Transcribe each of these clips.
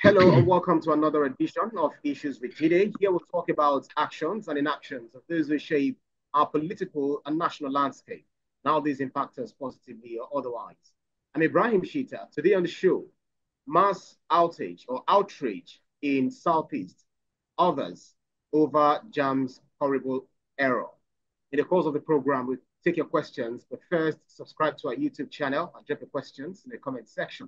Hello and welcome to another edition of Issues with Jide. Here we'll talk about actions and inactions of those who shape our political and national landscape, and how these impact us positively or otherwise. I'm Ibrahim Shita. Today on the show, mass outage or outrage in Southeast, others over JAMB's horrible error. In the course of the program, we'll take your questions, but first subscribe to our YouTube channel and drop your questions in the comment section.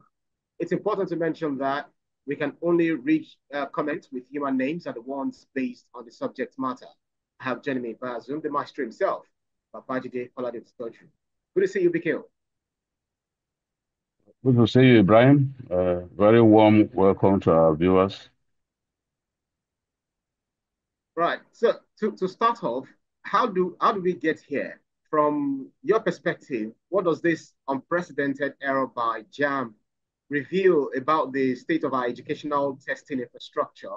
It's important to mention that we can only reach comments with human names and the ones based on the subject matter. I have joining me via Zoom, the master himself, Jide Good to see you, BK. Good to see you, Ibrahim. Very warm welcome to our viewers. Right. So to start off, how do we get here? From your perspective, what does this unprecedented error by JAMB reveal about the state of our educational testing infrastructure,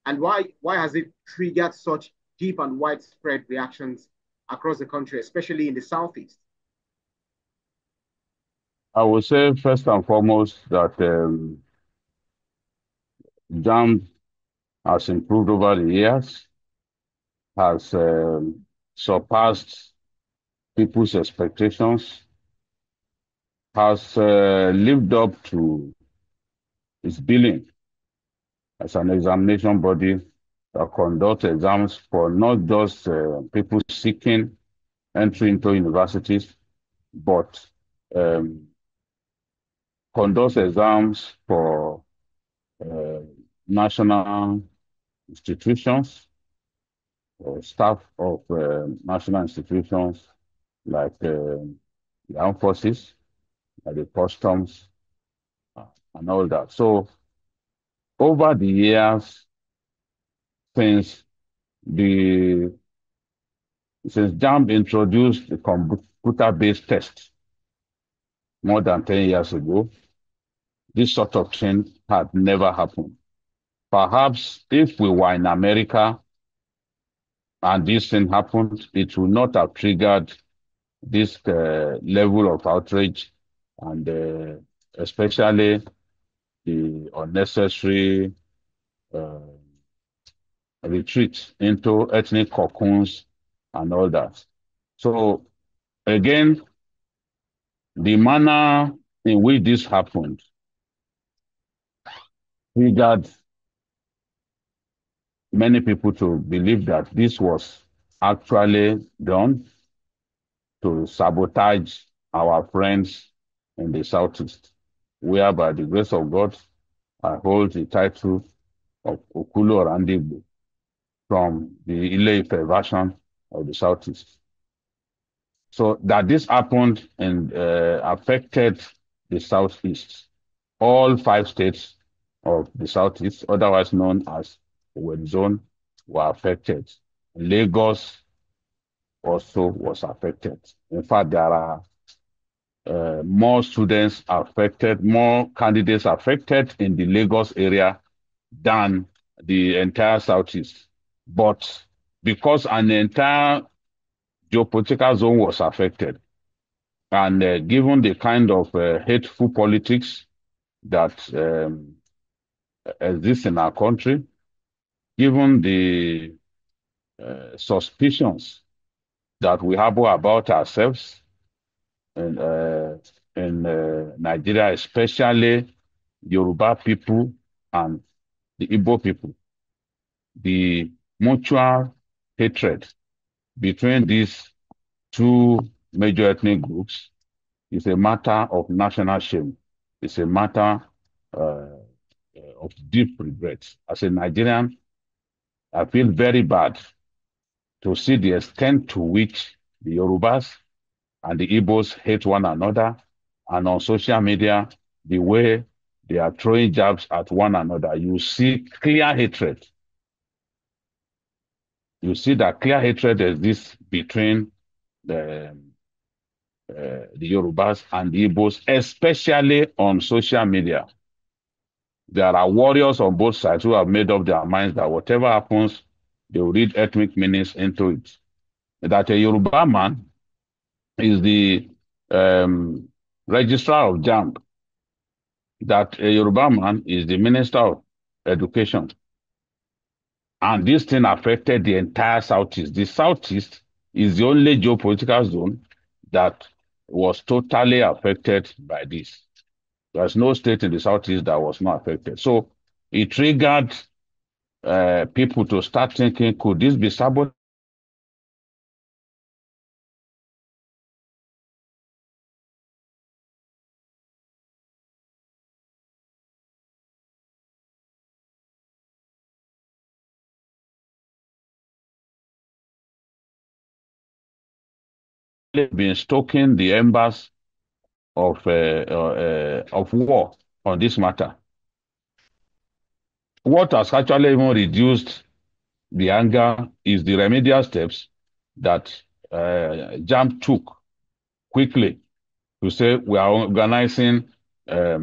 and why has it triggered such deep and widespread reactions across the country, especially in the southeast? I would say first and foremost that JAMB has improved over the years, has surpassed people's expectations, has lived up to its billing as an examination body that conducts exams for not just people seeking entry into universities, but um, conducts exams for uh, national institutions or staff of national institutions like the armed forces, like the customs, and all that. So over the years, since the since JAMB introduced the computer-based test more than 10 years ago, this sort of thing had never happened. Perhaps if we were in America and this thing happened, it would not have triggered this level of outrage and especially the unnecessary uh, retreat into ethnic cocoons and all that. So again, the manner in which this happened triggered many people to believe that this was actually done to sabotage our friends in the Southeast, where by the grace of God, I hold the title of Okulu Orandigbo from the Ile-Ife version of the Southeast. So that this happened and affected the Southeast, all 5 states of the Southeast, otherwise known as the Red Zone, were affected. Lagos also was affected. In fact, there are more students affected, more candidates affected in the Lagos area than the entire Southeast. But because an entire geopolitical zone was affected, and given the kind of hateful politics that exists in our country, given the suspicions that we have about ourselves in, Nigeria, especially Yoruba people and the Igbo people, the mutual hatred between these two major ethnic groups is a matter of national shame. It's a matter of deep regret. As a Nigerian, I feel very bad to see the extent to which the Yorubas and the Igbos hate one another, and on social media, the way they are throwing jabs at one another. You see clear hatred. You see that clear hatred exists between the the Yorubas and the Igbos, especially on social media. There are warriors on both sides who have made up their minds that whatever happens, they will read ethnic meanings into it. That a Yoruba man is the registrar of JAMB, that a Yoruba man is the minister of education. And this thing affected the entire Southeast. The Southeast is the only geopolitical zone that was totally affected by this. There's no state in the Southeast that was not affected. So it triggered people to start thinking, could this be sabotage been stoking the embers of war on this matter? What has actually even reduced the anger is the remedial steps that JAMB took quickly to say we are organizing a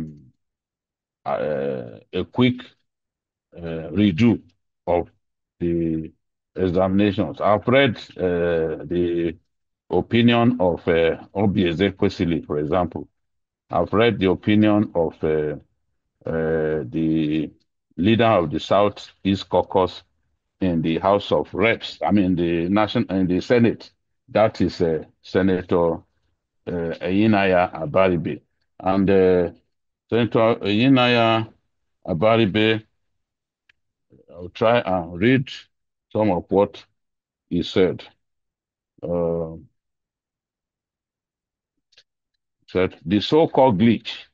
quick redo of the examinations. I've read the opinion of Obieze Kwesili, for example. I've read the opinion of the leader of the Southeast Caucus in the House of Reps. I mean, in the Senate. That is Senator Eyinaya Abaribe, and Senator Eyinaya Abaribe. I'll try and read some of what he said. Uh, said the so-called glitch,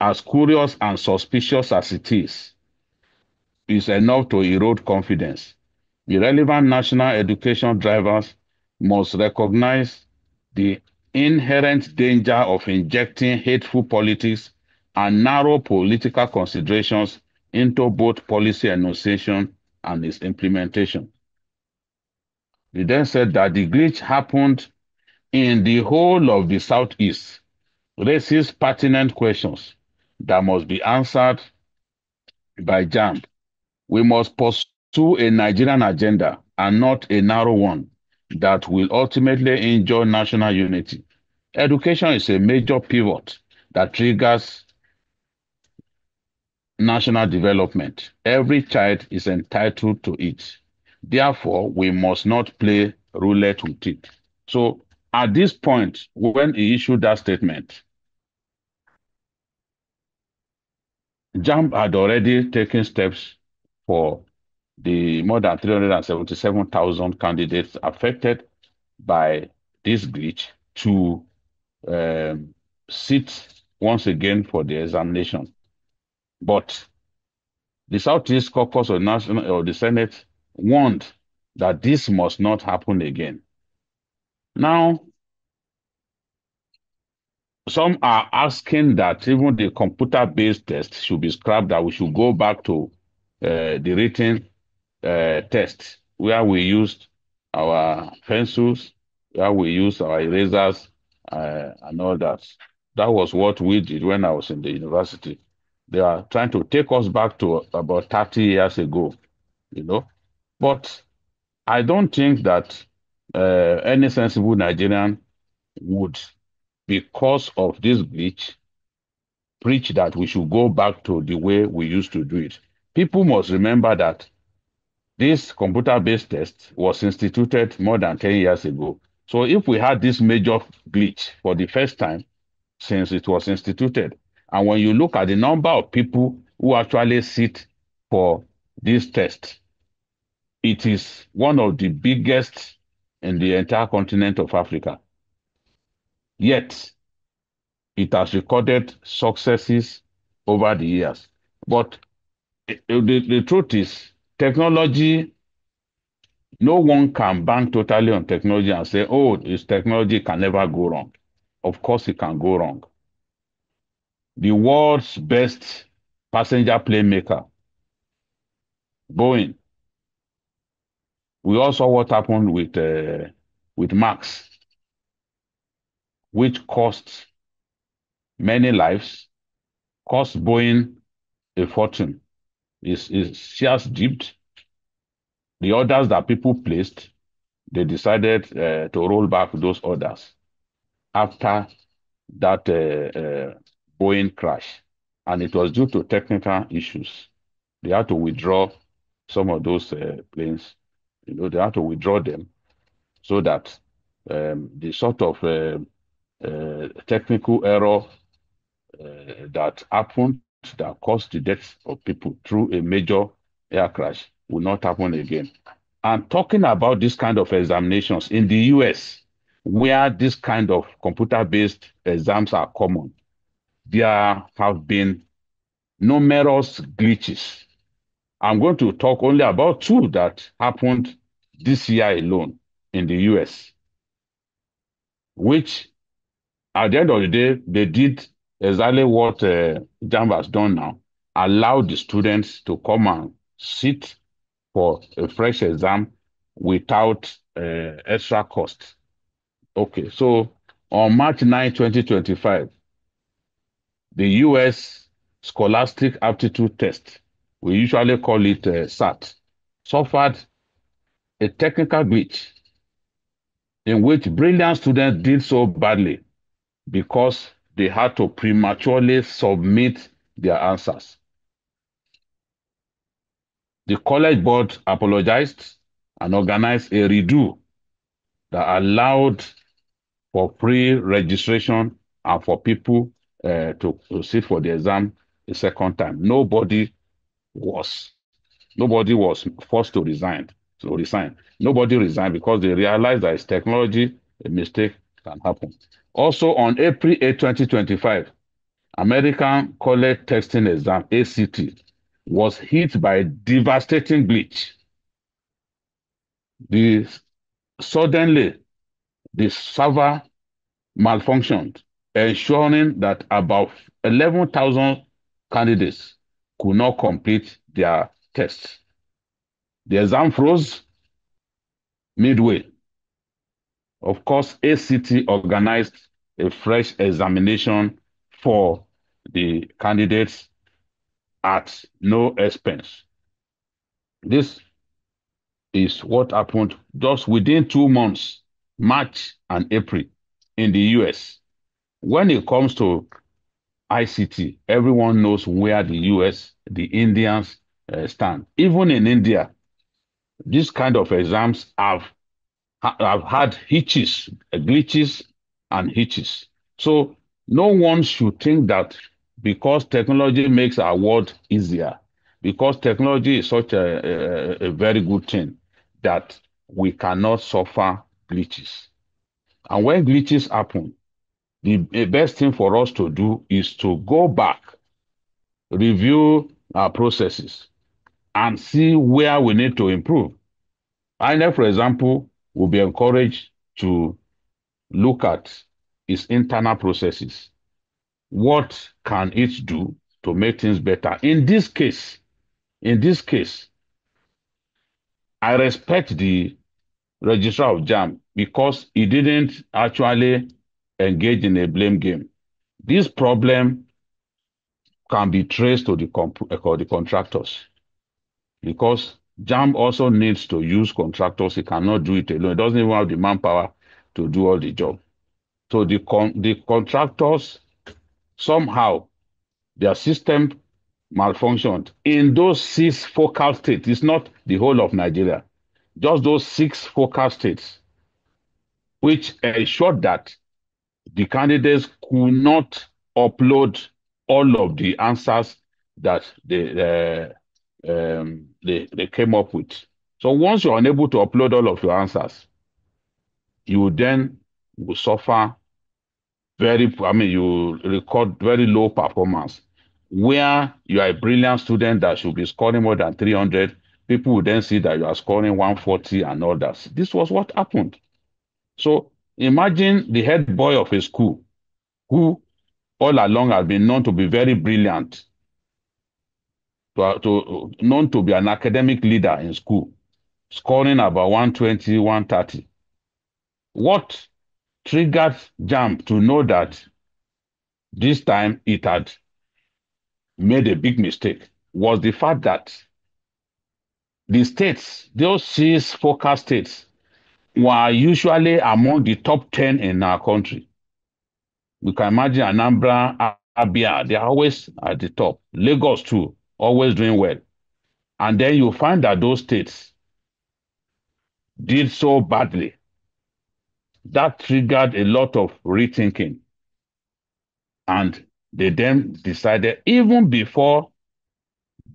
as curious and suspicious as it is enough to erode confidence. The relevant national education drivers must recognize the inherent danger of injecting hateful politics and narrow political considerations into both policy enunciation and its implementation. He then said that the glitch happened in the whole of the Southeast, raises pertinent questions that must be answered by JAMB. We must pursue a Nigerian agenda and not a narrow one that will ultimately injure national unity. Education is a major pivot that triggers national development. Every child is entitled to it. Therefore, we must not play roulette with it. So, at this point, when he issued that statement, JAMB had already taken steps for the more than 377,000 candidates affected by this glitch to sit once again for the examination. But the Southeast Caucus of the Senate warned that this must not happen again. Now, some are asking that even the computer-based test should be scrapped, that we should go back to the written test where we used our pencils, where we used our erasers, and all that. That was what we did when I was in the university. They are trying to take us back to about 30 years ago, you know. But I don't think that any sensible Nigerian would, because of this glitch, preach that we should go back to the way we used to do it. People must remember that this computer-based test was instituted more than 10 years ago. So if we had this major glitch for the first time since it was instituted, and when you look at the number of people who actually sit for this test, it is one of the biggest in the entire continent of Africa. Yet, it has recorded successes over the years. But the truth is, technology, no one can bank totally on technology and say, oh, this technology can never go wrong. Of course, it can go wrong. The world's best passenger plane maker, Boeing, we all saw what happened with Max, which cost many lives, cost Boeing a fortune. Its shares dipped. The orders that people placed, they decided to roll back those orders after that Boeing crash. and it was due to technical issues. They had to withdraw some of those planes. They had to withdraw them so that the sort of technical error that happened that caused the deaths of people through a major air crash will not happen again. And talking about this kind of examinations in the US, where this kind of computer-based exams are common, there have been numerous glitches. I'm going to talk only about two that happened this year alone in the US, which at the end of the day, they did exactly what JAMB has done now, allow the students to come and sit for a fresh exam without extra cost. Okay, so on March 9, 2025, the US Scholastic Aptitude Test, we usually call it SAT, suffered a technical glitch in which brilliant students did so badly because they had to prematurely submit their answers. The College Board apologized and organized a redo that allowed for pre-registration and for people to sit for the exam a second time. Was nobody was forced to resign. Nobody resigned because they realized that it's technology, a mistake can happen. Also on April 8, 2025, American College Testing Exam, ACT, was hit by a devastating glitch. Suddenly, the server malfunctioned, ensuring that about 11,000 candidates could not complete their tests. The exam froze midway. Of course, ACT organized a fresh examination for the candidates at no expense. This is what happened just within 2 months, March and April, in the US. When it comes to ICT, everyone knows where the US, the Indians stand. Even in India, this kind of exams have had hitches, glitches, and hitches. So no one should think that because technology makes our world easier, because technology is such a very good thing, that we cannot suffer glitches. And when glitches happen, the best thing for us to do is to go back, review our processes, and see where we need to improve. INEC, for example, will be encouraged to look at its internal processes. What can it do to make things better? In this case, I respect the registrar of JAMB because he didn't actually engage in a blame game. This problem can be traced to the contractors because JAMB also needs to use contractors. He cannot do it alone. He doesn't even have the manpower to do all the job. So the contractors, somehow, their system malfunctioned in those 6 focal states. It's not the whole of Nigeria, just those 6 focal states, which ensured that the candidates could not upload all of the answers that they came up with. So once you're unable to upload all of your answers, you then will suffer you record very low performance. Where you are a brilliant student that should be scoring more than 300, people will then see that you are scoring 140 and all that. This was what happened. So imagine the head boy of a school who all along has been known to be very brilliant, known to be an academic leader in school, scoring about 120, 130. What triggered JAMB to know that this time it had made a big mistake was the fact that the states, those 6 focal states, were usually among the top 10 in our country. We can imagine Anambra, Abia, they are always at the top. Lagos too, always doing well. And then you find that those states did so badly. That triggered a lot of rethinking. And they then decided, even before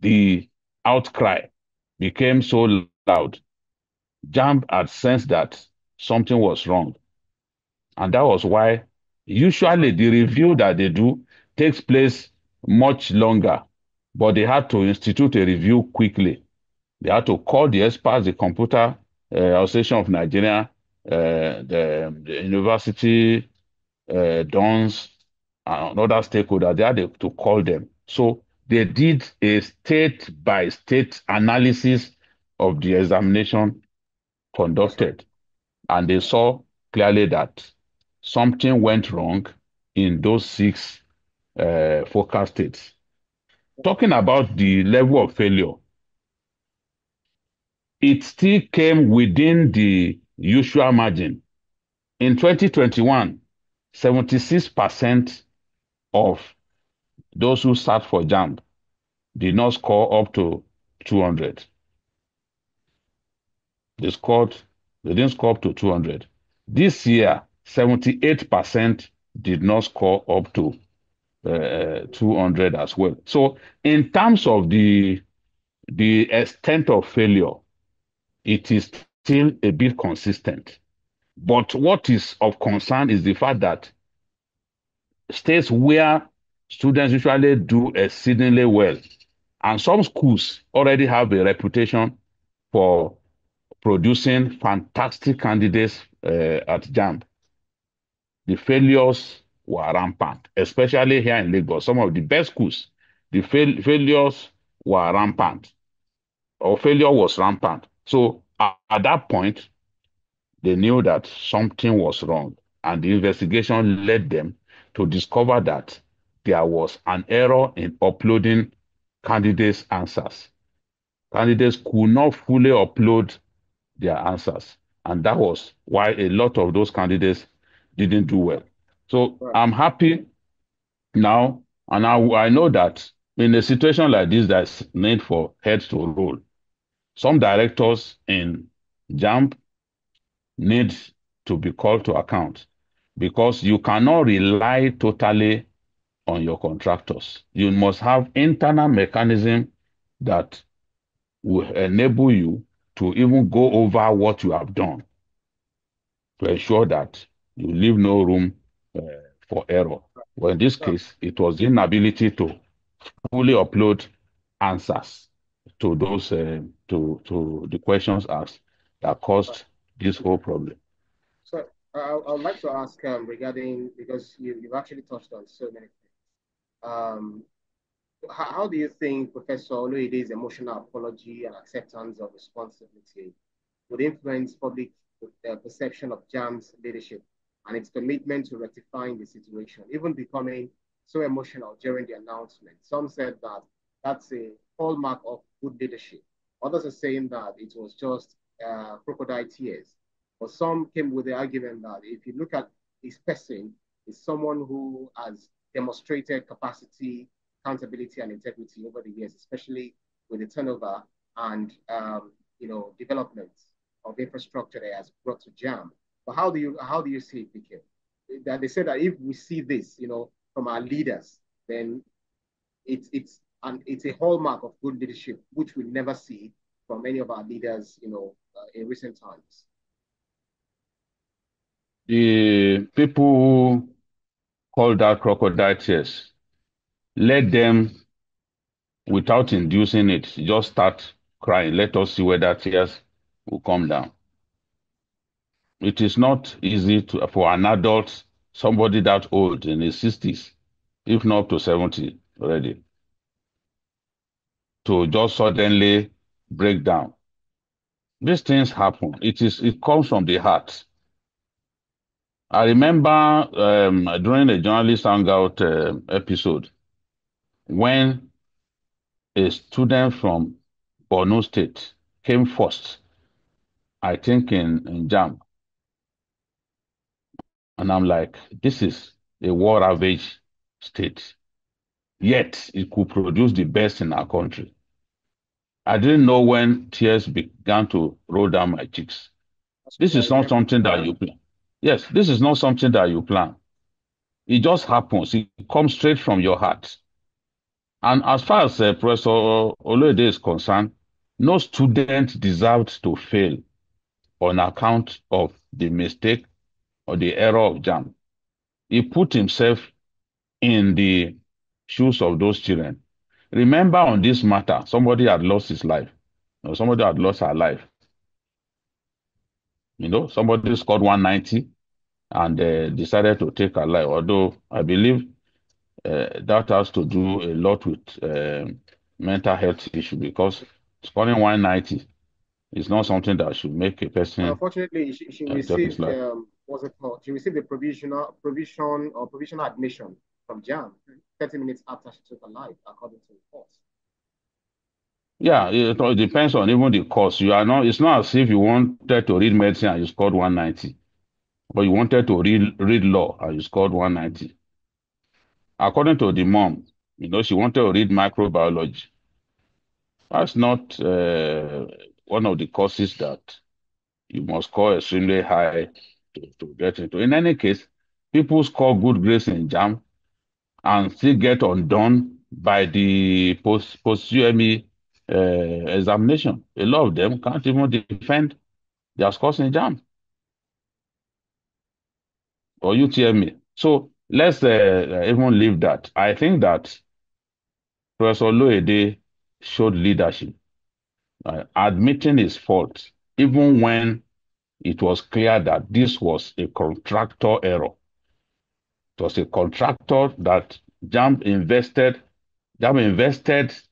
the outcry became so loud, JAMB had sensed that something was wrong. And that was why usually the review that they do takes place much longer, but they had to institute a review quickly. They had to call the experts, the Computer Association of Nigeria, the university dons, and other stakeholders. They had to call them. So they did a state by state analysis of the examination That's right. conducted, and they saw clearly that something went wrong in those six focal states. Talking about the level of failure, it still came within the usual margin. In 2021, 76% of those who sat for JAMB did not score up to 200. They scored, they didn't score up to 200. This year, 78% did not score up to 200 as well. So, in terms of the extent of failure, it is still a bit consistent. But what is of concern is the fact that states where students usually do exceedingly well, and some schools already have a reputation for producing fantastic candidates at JAMB. The failures were rampant, especially here in Lagos. Some of the best schools, the failures were rampant, or failure was rampant. So at that point, they knew that something was wrong, and the investigation led them to discover that there was an error in uploading candidates' answers. Candidates could not fully upload their answers, and that was why a lot of those candidates didn't do well. So Right. I'm happy now, and I know that in a situation like this, that's need for heads to roll. Some directors in JAMB need to be called to account because you cannot rely totally on your contractors. You must have internal mechanism that will enable you to even go over what you have done to ensure that you leave no room uh, for error. Well, in this Right. case, it was the inability to fully upload answers to those to the questions asked that Right. caused this whole problem. So I would like to ask regarding, because you've actually touched on so many things. Um, how do you think Professor Oloyede's emotional apology and acceptance of responsibility would influence public perception of JAM's leadership and its commitment to rectifying the situation, even becoming so emotional during the announcement? Some said that that's a hallmark of good leadership. Others are saying that it was just crocodile tears. But some came with the argument that if you look at this person, is someone who has demonstrated capacity, accountability, and integrity over the years, especially with the turnover and development of infrastructure that has brought to JAM. But how do you see it, BK? That they say that if we see this, from our leaders, then it's a hallmark of good leadership, which we never see from any of our leaders, in recent times. The people who call that crocodile tears, let them, without inducing it, just start crying. Let us see whether tears will come down. It is not easy for an adult, somebody that old in his 60s, if not up to 70 already, to just suddenly break down. These things happen. It comes from the heart. I remember during a journalist hangout episode when a student from Borno State came first, I think in JAMB, and I'm like, this is a war ravaged state. yet it could produce the best in our country. I didn't know when tears began to roll down my cheeks. That's This is very, not very something that you plan. Yes, this is not something that you plan. It just happens. It comes straight from your heart. And as far as Professor Oloede is concerned, no student deserved to fail on account of the mistake or the error of JAMB. He put himself in the shoes of those children. Remember, on this matter, somebody had lost his life, or somebody had lost her life. Somebody scored 190 and decided to take her life. Although I believe that has to do a lot with mental health issue, because scoring 190 is not something that should make a person unfortunately, she take his received life. what's it called? She received a provisional admission from JAM 30 minutes after she took her life, according to reports. Yeah, it all depends on even the course. You are not. It's not as if you wanted to read medicine and you scored 190, but you wanted to read law and you scored 190. According to the mom, she wanted to read microbiology. That's not one of the courses that you must score extremely high to get into. In any case, people score good grades in JAM and still get undone by the post UME examination. A lot of them can't even defend their scores in JAM or UTME. So let's even leave that. I think that Professor Loede showed leadership, admitting his fault, even when it was clear that this was a contractor error. It was a contractor that JAMB invested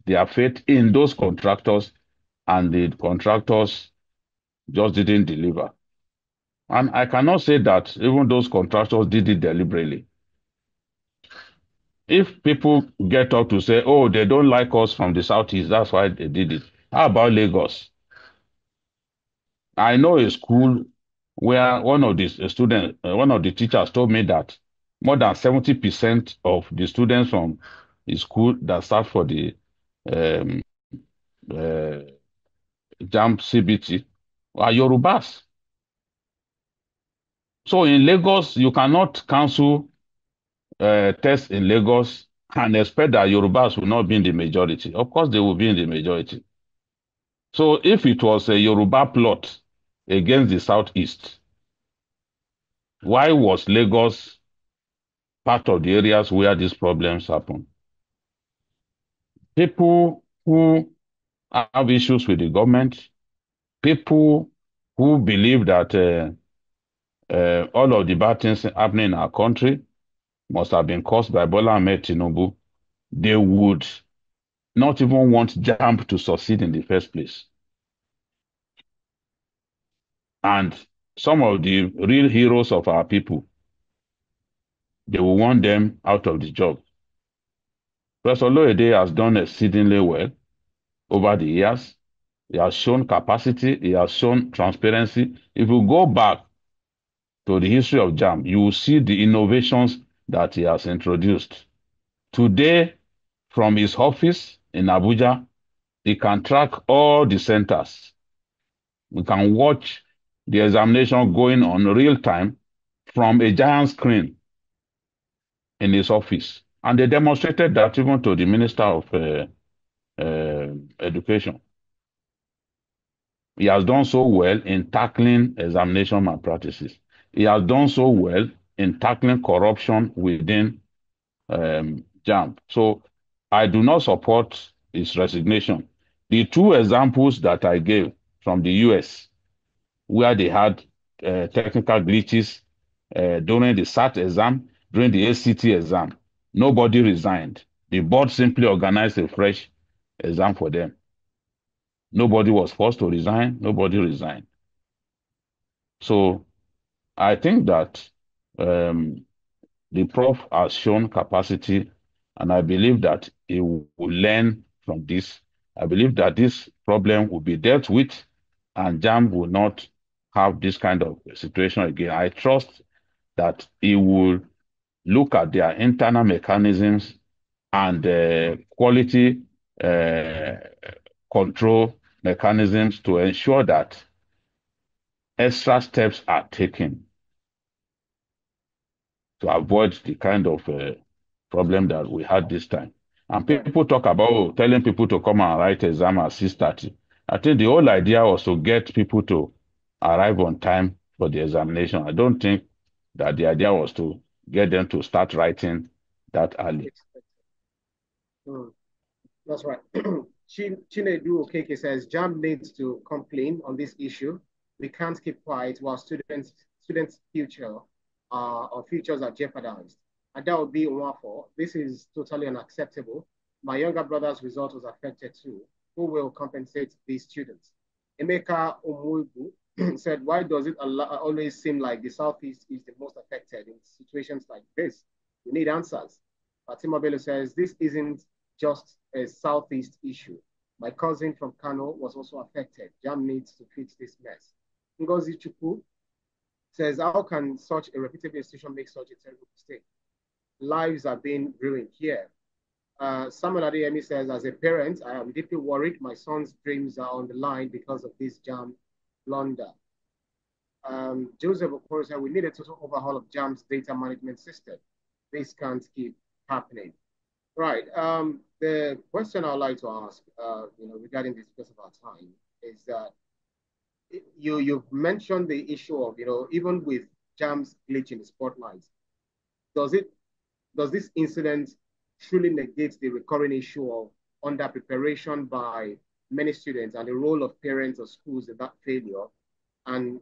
their faith in those contractors, and the contractors just didn't deliver. And I cannot say that even those contractors did it deliberately. If people get up to say, oh, they don't like us from the southeast, that's why they did it. How about Lagos? I know a school where one of the one of the teachers told me that more than 70% of the students from the school that start for the um, uh, JAMB CBT are Yorubas. So in Lagos, you cannot cancel tests in Lagos and expect that Yorubas will not be in the majority. Of course, they will be in the majority. So if it was a Yoruba plot against the Southeast, why was Lagos part of the areas where these problems happen? People who have issues with the government, people who believe that all of the bad things happening in our country must have been caused by Bola Ahmed Tinubu, they would not even want JAMB to succeed in the first place. And some of the real heroes of our people, they will want them out of the job. Professor Loede has done exceedingly well over the years. He has shown capacity, he has shown transparency. If you go back to the history of JAMB, you will see the innovations that he has introduced. Today, from his office in Abuja, he can track all the centers. We can watch the examination going on real time from a giant screen in his office. And they demonstrated that even to the Minister of Education. He has done so well in tackling examination malpractices. He has done so well in tackling corruption within JAMB. So I do not support his resignation. The two examples that I gave from the US, where they had technical glitches during the SAT exam, during the ACT exam, nobody resigned. The board simply organized a fresh exam for them. Nobody was forced to resign. Nobody resigned. So I think that um, the prof has shown capacity, and I believe that he will learn from this. I believe that this problem will be dealt with, and JAMB will not have this kind of situation again. I trust that he will look at their internal mechanisms and quality uh, control mechanisms to ensure that extra steps are taken to avoid the kind of problem that we had this time. And Yeah. people talk about telling people to come and write exam at 6:30. I think the whole idea was to get people to arrive on time for the examination. I don't think that the idea was to get them to start writing that early. Mm, that's right. Chinedu Okeke says JAMB needs to complain on this issue. We can't keep quiet while students' future or futures are jeopardized. And that would be one for. This is totally unacceptable. My younger brother's result was affected too. Who will compensate these students? Emeka Omuibu said, why does it always seem like the Southeast is the most affected in situations like this? We need answers. Fatima Bello says, this isn't just a Southeast issue. My cousin from Kano was also affected. JAM needs to fix this mess. Ngozi Chukwu says, how can such a reputable institution make such a terrible mistake? Lives are being ruined here. Samuel Adeyemi says, as a parent, I am deeply worried. My son's dreams are on the line because of this JAM blunder. Joseph Okoro said, we need a total overhaul of JAM's data management system. This can't keep happening. Right. The question I'd like to ask, regarding this because of our time, is that you've mentioned the issue of, even with JAM's glitch in the spotlight, does it does this incident truly negate the recurring issue of under preparation by many students and the role of parents or schools in that failure? And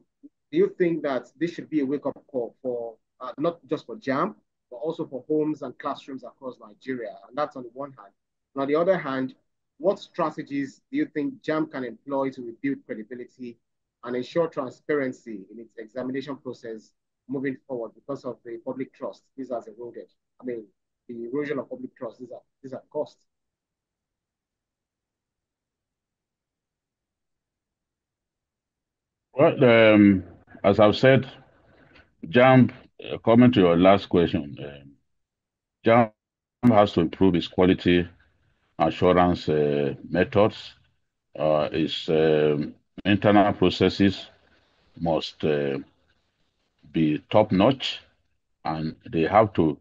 do you think that this should be a wake-up call for not just for JAM, but also for homes and classrooms across Nigeria? And that's on the one hand. And on the other hand, what strategies do you think JAM can employ to rebuild credibility and ensure transparency in its examination process moving forward because of the public trust this has eroded? I mean, the erosion of public trust, these are costs. Well, as I've said, JAMB, coming to your last question, JAMB has to improve its quality assurance methods. Its internal processes must be top notch, and they have to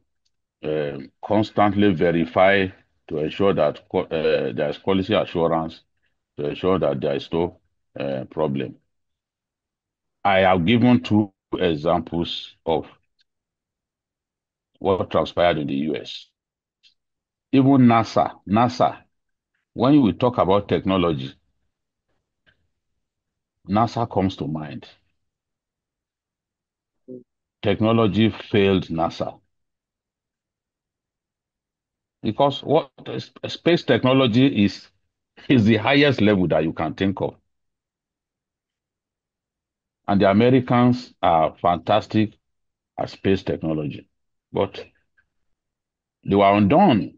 constantly verify to ensure that there is quality assurance, to ensure that there is no problem. I have given two examples of what transpired in the US. Even NASA, when we talk about technology, NASA comes to mind. Technology failed NASA because what space technology is the highest level that you can think of. And the Americans are fantastic at space technology, but they were undone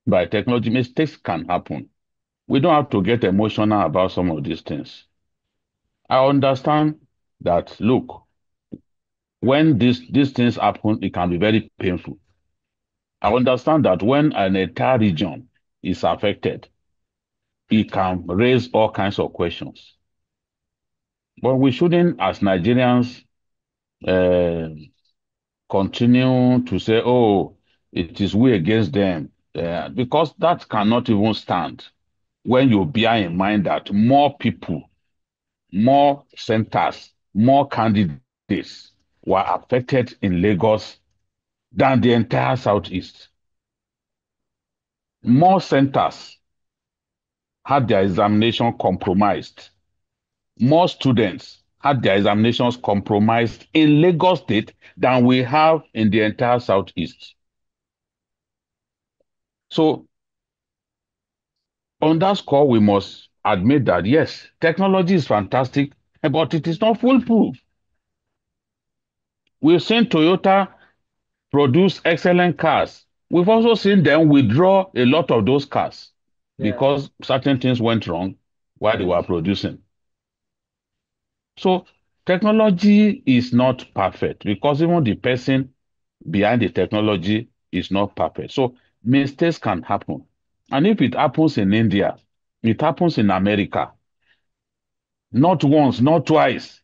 by technology. Mistakes can happen. We don't have to get emotional about some of these things. I understand that, look, when these things happen, it can be very painful. I understand that when an entire region is affected, it can raise all kinds of questions. But we shouldn't, as Nigerians, uh, continue to say, oh, it is we against them, because that cannot even stand when you bear in mind that more people, more centers, more candidates were affected in Lagos than the entire Southeast. More centers had their examination compromised. More students had their examinations compromised in Lagos State than we have in the entire Southeast. So, on that score, we must admit that yes, technology is fantastic, but it is not foolproof. We've seen Toyota produce excellent cars. We've also seen them withdraw a lot of those cars Yeah. because certain things went wrong while they were producing. So technology is not perfect because even the person behind the technology is not perfect. So Mistakes can happen. And if it happens in India, it happens in America. Not once, not twice.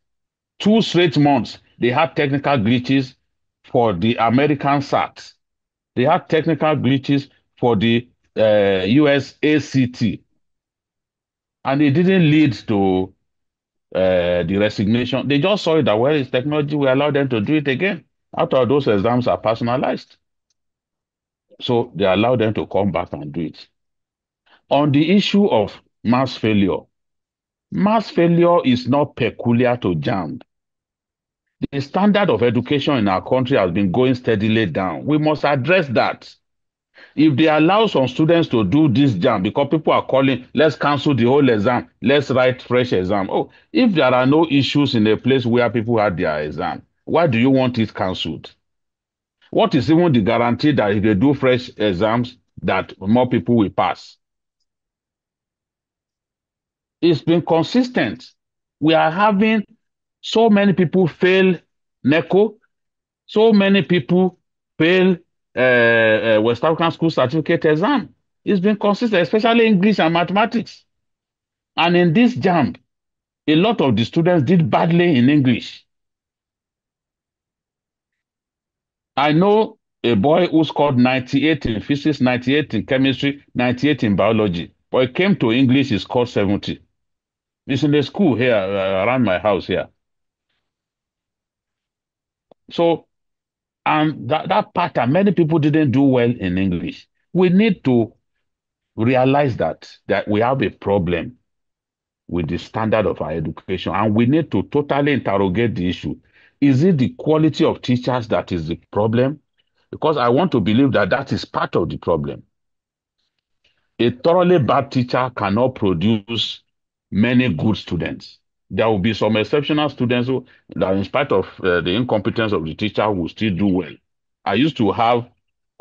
2 straight months, they had technical glitches for the American SAT. They had technical glitches for the US ACT. And it didn't lead to the resignation. They just saw it that, well, it's technology, we allow them to do it again. After all, those exams are personalized. So they allow them to come back and do it. On the issue of mass failure is not peculiar to JAMB. The standard of education in our country has been going steadily down. We must address that. If they allow some students to do this JAMB because people are calling, let's cancel the whole exam, let's write fresh exam. Oh, if there are no issues in a place where people had their exam, why do you want it cancelled? What is even the guarantee that if they do fresh exams, that more people will pass? It's been consistent. We are having so many people fail NECO, so many people fail West African School Certificate exam. It's been consistent, especially English and mathematics. And in this JAMB, a lot of the students did badly in English. I know a boy who scored 98 in physics, 98 in chemistry, 98 in biology. But he came to English, he scored 70. It's in the school here, around my house here. So, and that pattern, many people didn't do well in English. We need to realize that we have a problem with the standard of our education, and we need to totally interrogate the issue. Is it the quality of teachers that is the problem? Because I want to believe that that is part of the problem. A thoroughly bad teacher cannot produce many good students. There will be some exceptional students who, that in spite of the incompetence of the teacher, will still do well. I used to have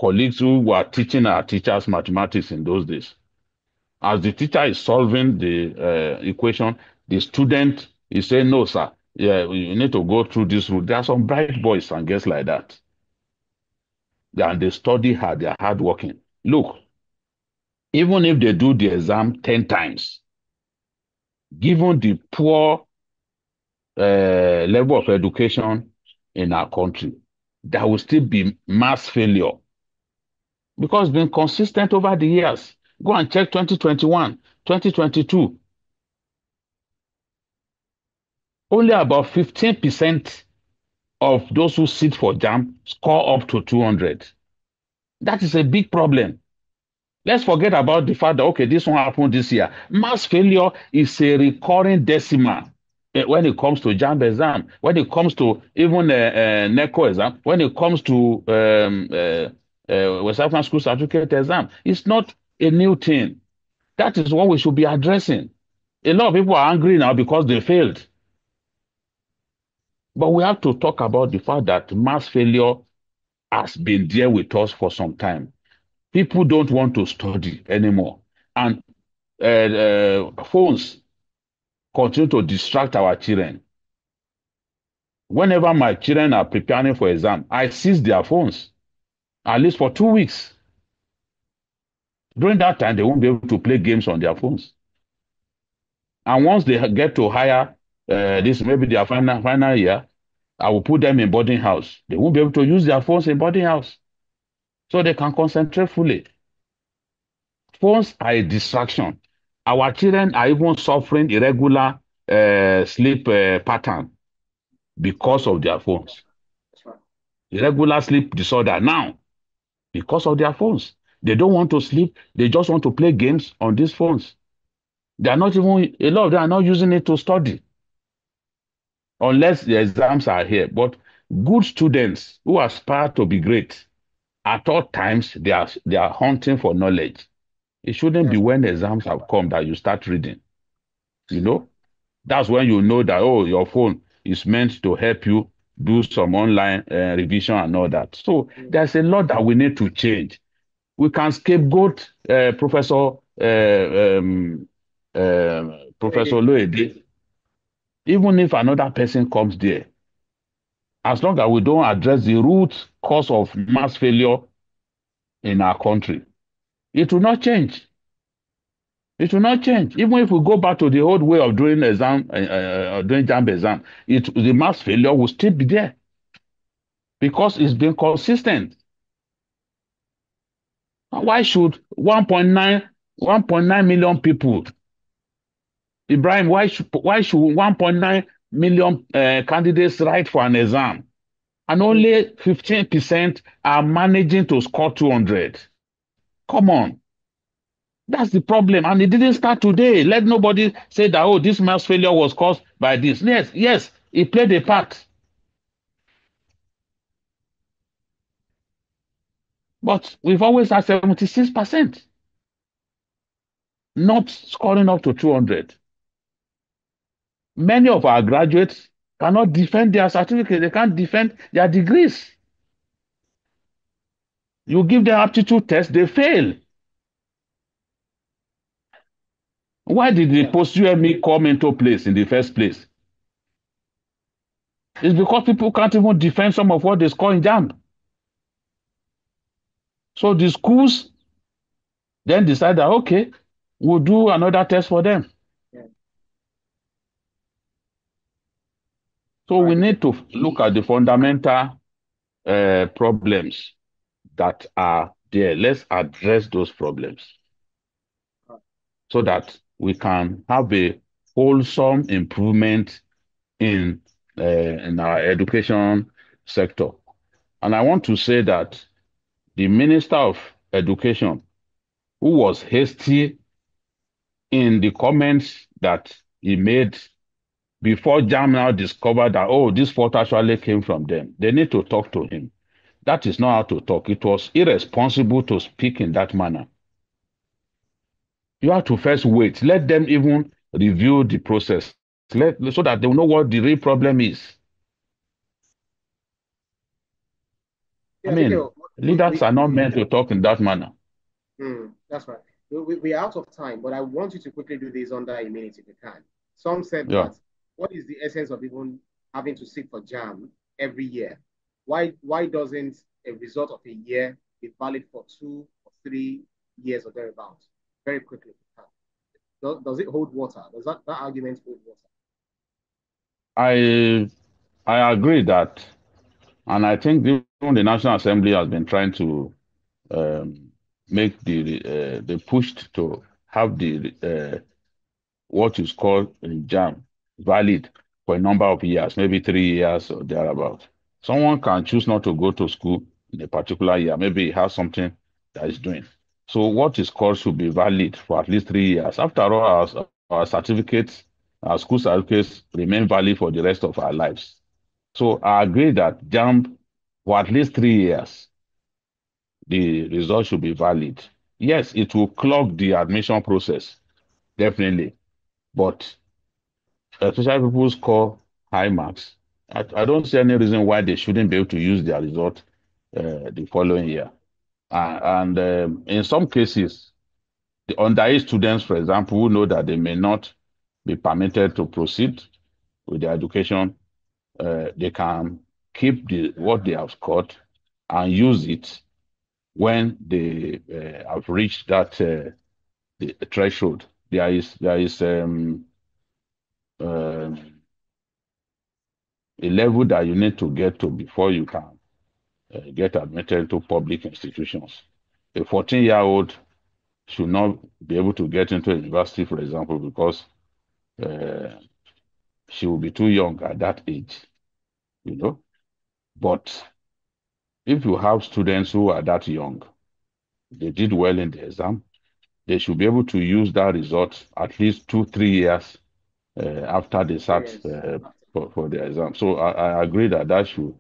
colleagues who were teaching our teachers mathematics in those days. As the teacher is solving the equation, the student is saying, no, sir, yeah, you need to go through this route. There are some bright boys and girls like that. And they study hard, they are hardworking. Look, even if they do the exam 10 times, given the poor level of education in our country, there will still be mass failure because it's been consistent over the years. Go and check 2021, 2022. Only about 15% of those who sit for JAMB score up to 200. That is a big problem. Let's forget about the fact that, okay, this one happened this year. Mass failure is a recurring decimal when it comes to JAMB exam, when it comes to even NECO exam, when it comes to West African School Certificate exam. It's not a new thing. That is what we should be addressing. A lot of people are angry now because they failed. But we have to talk about the fact that mass failure has been there with us for some time. People don't want to study anymore. And phones continue to distract our children. Whenever my children are preparing for exam, I seize their phones, at least for 2 weeks. During that time, they won't be able to play games on their phones. And once they get to higher, this maybe their final year, I will put them in boarding house. They won't be able to use their phones in boarding house. So they can concentrate fully. Phones are a distraction. Our children are even suffering irregular sleep pattern because of their phones. That's right. Irregular sleep disorder now because of their phones. They don't want to sleep. They just want to play games on these phones. They are not even, a lot of them are not using it to study unless the exams are here. But good students who aspire to be great, at all times, they are hunting for knowledge. It shouldn't be Yes. when exams have come that you start reading. You know, that's when you know that, oh, your phone is meant to help you do some online revision and all that. So there's a lot that we need to change. We can scapegoat Professor Loede, even if another person comes there. As long as we don't address the root cause of mass failure in our country, It will not change. It will not change. Even if we go back to the old way of doing doing JAMB exam, the mass failure will still be there because it's been consistent. Why should 1.9 million people, Ibrahim, why should 1.9 million candidates write for an exam and only 15% are managing to score 200? Come on. That's the problem. And it didn't start today. Let nobody say that, oh, this mass failure was caused by this. Yes, yes, it played a part. But we've always had 76% not scoring up to 200. Many of our graduates cannot defend their certificate. They can't defend their degrees. You give them aptitude test, they fail. Why did the post-UME come into place in the first place? It's because people can't even defend some of what they score in JAMB. So the schools then decide that, okay, we'll do another test for them. Yeah. So we need to look at the fundamental problems that are there. Let's address those problems so that we can have a wholesome improvement in our education sector. And I want to say that the Minister of Education, who was hasty in the comments that he made before JAM now discovered that, oh, this fault actually came from them, they need to talk to him. That is not how to talk. It was irresponsible to speak in that manner. You have to first wait. Let them even review the process so that they will know what the real problem is. I Yeah, mean, leaders are not meant to talk in that manner. That's right. We are out of time, but I want you to quickly do this under a minute if you can. Some said Yeah. that what is the essence of even having to sit for JAM every year? Why doesn't a result of a year be valid for 2 or 3 years or thereabouts? Very quickly. Does it hold water? Does that argument hold water? I agree that, and I think even the National Assembly has been trying to make the pushed to have the what is called JAM valid for a number of years, maybe 3 years or thereabout. Someone can choose not to go to school in a particular year. Maybe he has something that he's doing. So what is called should be valid for at least 3 years. After all, our certificates, our school certificates remain valid for the rest of our lives. So I agree that JAMB for at least 3 years, the result should be valid. Yes, it will clog the admission process, definitely. But especially people who score high marks, I don't see any reason why they shouldn't be able to use their result the following year. And in some cases, the underage students, for example, who know that they may not be permitted to proceed with their education, they can keep what they have scored and use it when they have reached that the threshold. There is uh, a level that you need to get to before you can get admitted to public institutions. A 14-year-old should not be able to get into a university, for example, because uh, she will be too young at that age, you know. But if you have students who are that young, they did well in the exam, they should be able to use that result at least 2, 3 years after they start for the exam. So I agree that that should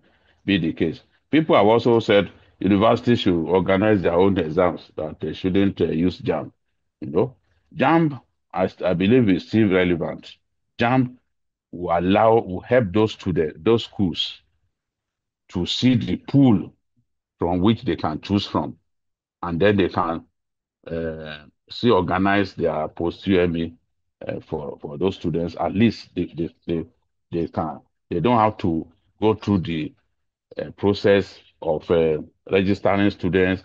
be the case. People have also said universities should organize their own exams, that they shouldn't use JAM. You know, JAM, I believe, is still relevant. JAM will help those students, those schools, to see the pool from which they can choose from, and then they can see organize their post UME for those students. At least they can they don't have to go through the process of registering students,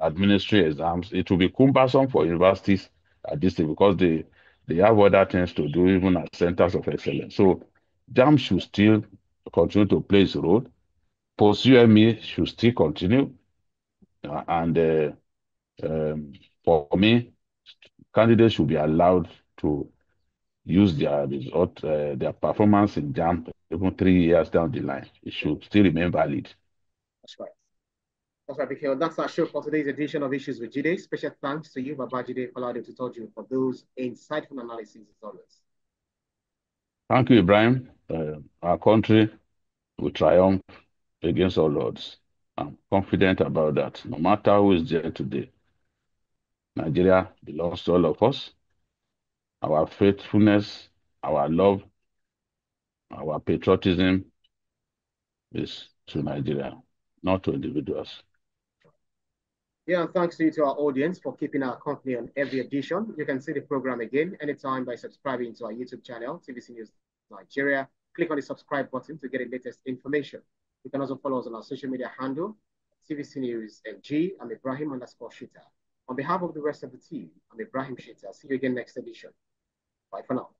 administering exams. It will be cumbersome for universities at this stage because they have other things to do, even as centers of excellence. So JAMB should still continue to play its role. Post-UME should still continue. And for me, candidates should be allowed to use their result, their performance in JAMB even 3 years down the line. It should still remain valid. That's right. That's right, Mikhail. That's our show for today's edition of Issues with Jide. Special thanks to you, Baba Jide, for allowing to talk to you for those insightful analyses as always. Thank you, Ibrahim. Our country will triumph against all odds. I'm confident about that. No matter who is there today, Nigeria belongs to all of us. Our faithfulness, our love, our patriotism is to Nigeria, not to individuals. Yeah, and thanks to you to our audience for keeping our company on every edition. You can see the program again anytime by subscribing to our YouTube channel, TVC News Nigeria. Click on the subscribe button to get the latest information. You can also follow us on our social media handle, TVC News NG. I'm Ibrahim_Shita. On behalf of the rest of the team, I'm Ibrahim Shita. See you again next edition. Bye for now.